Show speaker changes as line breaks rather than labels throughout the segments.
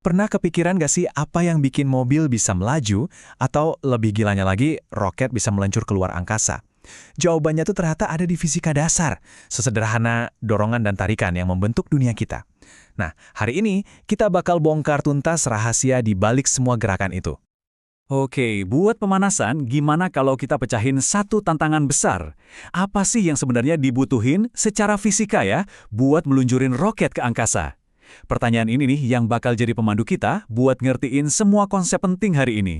Pernah kepikiran gak sih apa yang bikin mobil bisa melaju, atau lebih gilanya lagi, roket bisa meluncur keluar angkasa? Jawabannya tuh ternyata ada di fisika dasar, sesederhana dorongan dan tarikan yang membentuk dunia kita. Nah, hari ini kita bakal bongkar tuntas rahasia di balik semua gerakan itu.
Oke, buat pemanasan, gimana kalau kita pecahin satu tantangan besar? Apa sih yang sebenarnya dibutuhin secara fisika ya buat meluncurin roket ke angkasa? Pertanyaan ini nih yang bakal jadi pemandu kita buat ngertiin semua konsep penting hari ini.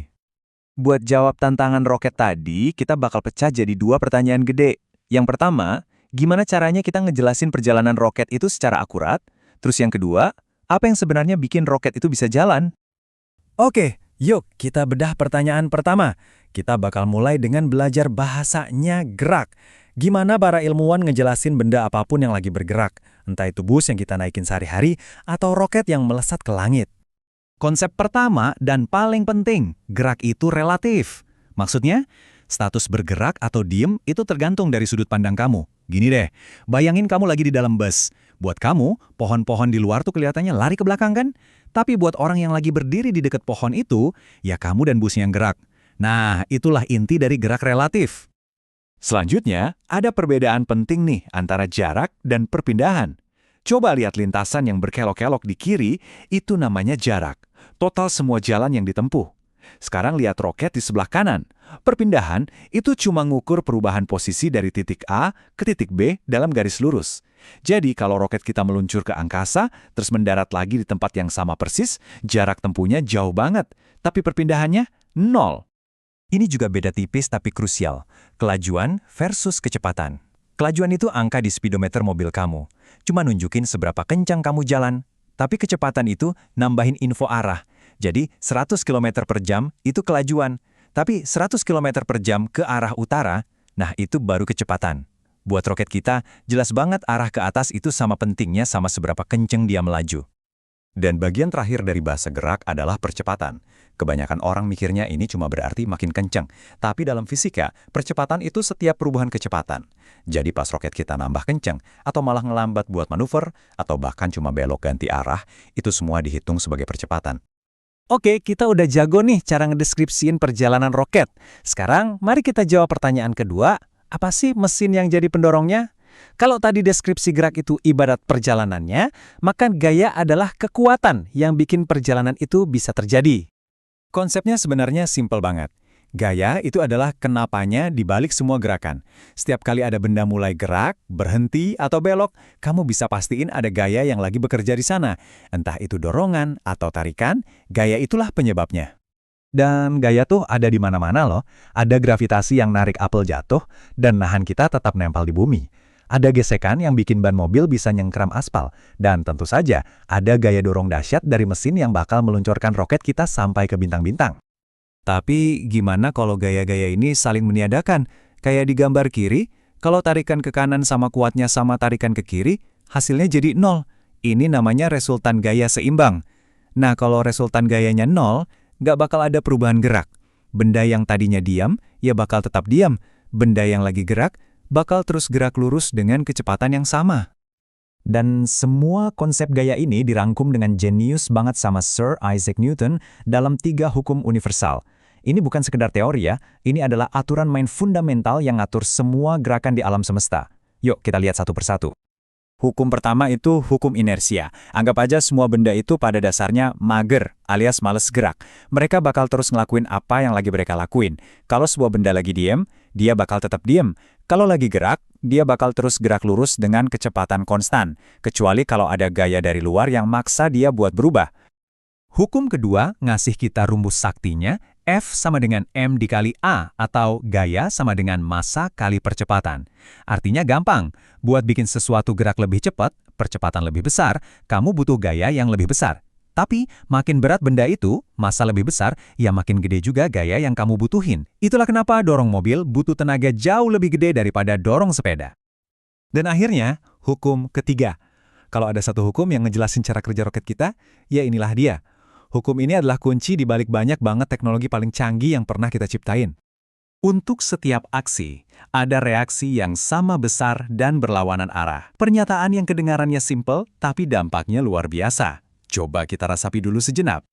Buat jawab tantangan roket tadi, kita bakal pecah jadi dua pertanyaan gede. Yang pertama, gimana caranya kita ngejelasin perjalanan roket itu secara akurat? Terus yang kedua, apa yang sebenarnya bikin roket itu bisa jalan?
Oke, yuk kita bedah pertanyaan pertama. Kita bakal mulai dengan belajar bahasanya gerak. Gimana para ilmuwan ngejelasin benda apapun yang lagi bergerak, entah itu bus yang kita naikin sehari-hari atau roket yang melesat ke langit.
Konsep pertama dan paling penting, gerak itu relatif. Maksudnya, status bergerak atau diem itu tergantung dari sudut pandang kamu. Gini deh, bayangin kamu lagi di dalam bus. Buat kamu, pohon-pohon di luar tuh kelihatannya lari ke belakang kan? Tapi buat orang yang lagi berdiri di dekat pohon itu, ya kamu dan busnya yang gerak. Nah, itulah inti dari gerak relatif. Selanjutnya, ada perbedaan penting nih antara jarak dan perpindahan. Coba lihat lintasan yang berkelok-kelok di kiri, itu namanya jarak. Total semua jalan yang ditempuh. Sekarang lihat roket di sebelah kanan. Perpindahan itu cuma ngukur perubahan posisi dari titik A ke titik B dalam garis lurus. Jadi kalau roket kita meluncur ke angkasa, terus mendarat lagi di tempat yang sama persis, jarak tempuhnya jauh banget. Tapi perpindahannya, nol.
Ini juga beda tipis tapi krusial. Kelajuan versus kecepatan. Kelajuan itu angka di speedometer mobil kamu. Cuma nunjukin seberapa kencang kamu jalan. Tapi kecepatan itu nambahin info arah. Jadi 100 km per jam itu kelajuan. Tapi 100 km per jam ke arah utara, nah itu baru kecepatan. Buat roket kita, jelas banget arah ke atas itu sama pentingnya sama seberapa kenceng dia melaju.
Dan bagian terakhir dari bahasa gerak adalah percepatan. Kebanyakan orang mikirnya ini cuma berarti makin kenceng. Tapi dalam fisika, percepatan itu setiap perubahan kecepatan. Jadi pas roket kita nambah kenceng, atau malah ngelambat buat manuver, atau bahkan cuma belok ganti arah, itu semua dihitung sebagai percepatan.
Oke, kita udah jago nih cara ngedeskripsiin perjalanan roket. Sekarang, mari kita jawab pertanyaan kedua. Apa sih mesin yang jadi pendorongnya? Kalau tadi deskripsi gerak itu ibarat perjalanannya, maka gaya adalah kekuatan yang bikin perjalanan itu bisa terjadi.
Konsepnya sebenarnya simpel banget. Gaya itu adalah kenapanya di balik semua gerakan. Setiap kali ada benda mulai gerak, berhenti, atau belok, kamu bisa pastiin ada gaya yang lagi bekerja di sana. Entah itu dorongan atau tarikan, gaya itulah penyebabnya.
Dan gaya tuh ada di mana-mana loh. Ada gravitasi yang narik apel jatuh dan nahan kita tetap nempel di bumi. Ada gesekan yang bikin ban mobil bisa nyengkram aspal. Dan tentu saja, ada gaya dorong dahsyat dari mesin yang bakal meluncurkan roket kita sampai ke bintang-bintang.
Tapi gimana kalau gaya-gaya ini saling meniadakan? Kayak di gambar kiri, kalau tarikan ke kanan sama kuatnya sama tarikan ke kiri, hasilnya jadi nol. Ini namanya resultan gaya seimbang. Nah, kalau resultan gayanya nol, nggak bakal ada perubahan gerak. Benda yang tadinya diam, ya bakal tetap diam. Benda yang lagi gerak, bakal terus gerak lurus dengan kecepatan yang sama.
Dan semua konsep gaya ini dirangkum dengan jenius banget sama Sir Isaac Newton dalam 3 hukum universal. Ini bukan sekedar teori ya, ini adalah aturan main fundamental yang ngatur semua gerakan di alam semesta. Yuk kita lihat satu persatu.
Hukum pertama itu hukum inersia. Anggap aja semua benda itu pada dasarnya mager alias males gerak. Mereka bakal terus ngelakuin apa yang lagi mereka lakuin. Kalau sebuah benda lagi diem, dia bakal tetap diem. Kalau lagi gerak, dia bakal terus gerak lurus dengan kecepatan konstan. Kecuali kalau ada gaya dari luar yang maksa dia buat berubah.
Hukum kedua ngasih kita rumus saktinya, F sama dengan M dikali A, atau gaya sama dengan massa kali percepatan. Artinya gampang, buat bikin sesuatu gerak lebih cepat, percepatan lebih besar, kamu butuh gaya yang lebih besar. Tapi makin berat benda itu, massa lebih besar, ya makin gede juga gaya yang kamu butuhin. Itulah kenapa dorong mobil butuh tenaga jauh lebih gede daripada dorong sepeda.
Dan akhirnya, hukum ketiga. Kalau ada satu hukum yang ngejelasin cara kerja roket kita, ya inilah dia. Hukum ini adalah kunci di balik banyak banget teknologi paling canggih yang pernah kita ciptain. Untuk setiap aksi, ada reaksi yang sama besar dan berlawanan arah. Pernyataan yang kedengarannya simpel, tapi dampaknya luar biasa.
Coba kita rasapi dulu sejenak.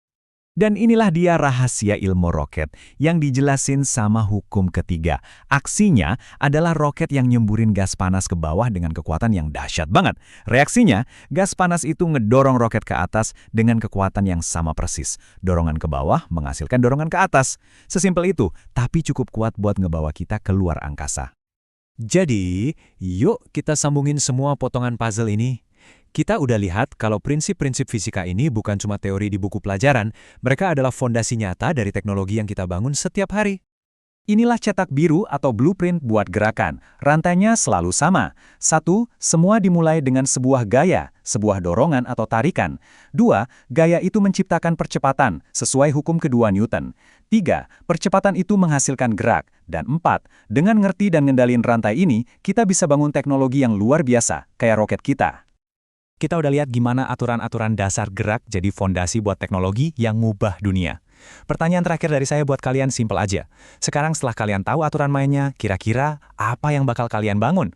Dan inilah dia rahasia ilmu roket yang dijelasin sama hukum ketiga. Aksinya adalah roket yang nyemburin gas panas ke bawah dengan kekuatan yang dahsyat banget. Reaksinya, gas panas itu ngedorong roket ke atas dengan kekuatan yang sama persis. Dorongan ke bawah menghasilkan dorongan ke atas. Sesimpel itu, tapi cukup kuat buat ngebawa kita keluar angkasa.
Jadi, yuk kita sambungin semua potongan puzzle ini. Kita udah lihat kalau prinsip-prinsip fisika ini bukan cuma teori di buku pelajaran, mereka adalah fondasi nyata dari teknologi yang kita bangun setiap hari.
Inilah cetak biru atau blueprint buat gerakan. Rantainya selalu sama. 1. Semua dimulai dengan sebuah gaya, sebuah dorongan atau tarikan. 2. Gaya itu menciptakan percepatan, sesuai hukum kedua Newton. 3. Percepatan itu menghasilkan gerak. Dan 4. Dengan ngerti dan ngendalin rantai ini, kita bisa bangun teknologi yang luar biasa, kayak roket kita.
Kita udah lihat gimana aturan-aturan dasar gerak jadi fondasi buat teknologi yang ngubah dunia. Pertanyaan terakhir dari saya buat kalian simpel aja. Sekarang setelah kalian tahu aturan mainnya, kira-kira apa yang bakal kalian bangun?